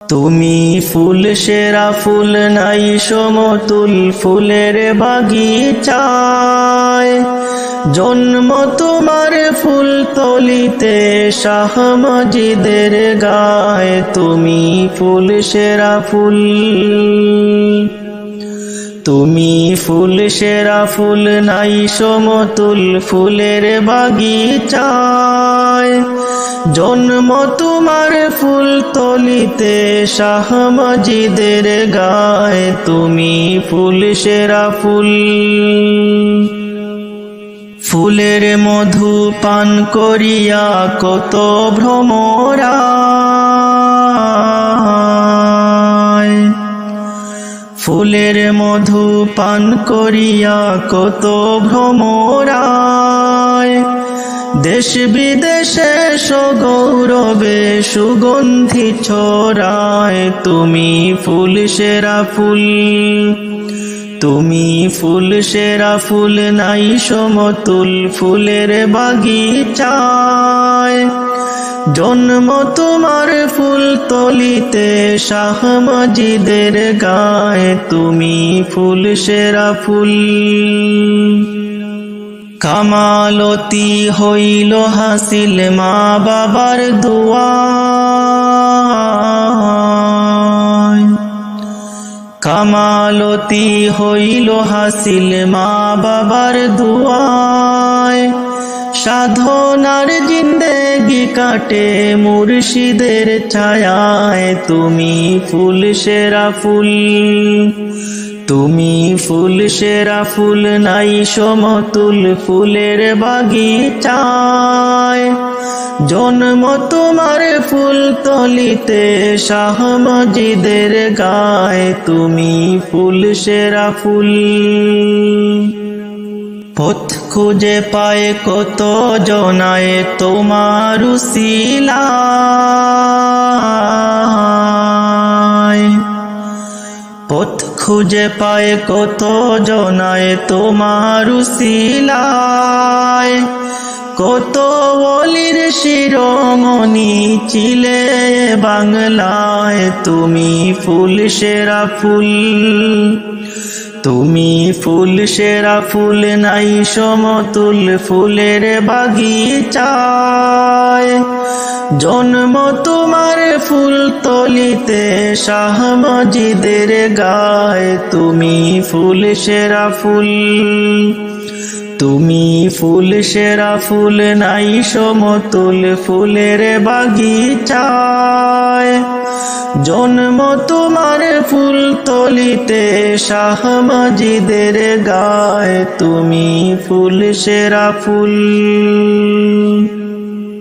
তুমি ফুল সেরা ফুল নাই সমতুল ফুলের বাগিচায়, জন্ম তোমার ফুল তলিতে শাহ মজিদের গায়। তুমি ফুল সেরা ফুল, তুমি ফুল সেরা ফুল নাই সমতুল ফুলের বাগিচায়, জন্ম তোমার ফুল তলিতে শাহ মজিদের গায়। তুমি ফুল সেরা ফুল, ফুলের মধু পান করিয়া কত ভ্রমরায়, ফুলের মধু পান করিয়া কত ভ্রমরায়। দেশ বিদেশে সগৌরবে সুগন্ধি ছড়ায়। তুমি ফুল সেরা ফুল, তুমি ফুল সেরা ফুল নাই সমতুল ফুলের বাগিচায়, জন্ম তোমার ফুল তলিতে শাহ মজিদের গায়। তুমি ফুল সেরা ফুল, কামালতি হইল হাসিল মা বাবার দুয়ায়, কামালতি হইল হাসিল মা বাবার দুয়ায়। সাধনার জিন্দেগি কাটে মুর্শিদের ছায়ায়। তুমি ফুল সেরা ফুল, তুমি ফুল সেরা ফুল নাই সমতুল ফুলের বাগিচায়, জন্ম তোমার ফুল তলিতে শাহ মজিদের গায়। তুমি ফুল সেরা ফুল, পথ খুঁজে পায় কত জনায় তোমার উসিলায়, পথ খুঁজে পায় কত জনায় তোমার উসিলায়। কত ওলির শিরোমণি চিলে বাংলায়। তুমি ফুল সেরা ফুল, তুমি ফুল সেরা ফুল নাই সমতুল ফুলের বাগিচায়, জন্ম তোমার ফুল তলিতে শাহ মজিদের গায়। তুমি ফুল সেরা ফুল, তুমি ফুল সেরা ফুল নাই সমতুল ফুলের বাগিচায়, জন্ম তোমার ফুল তলিতে শাহ মজিদের গায়। তুমি ফুল সেরা ফুল।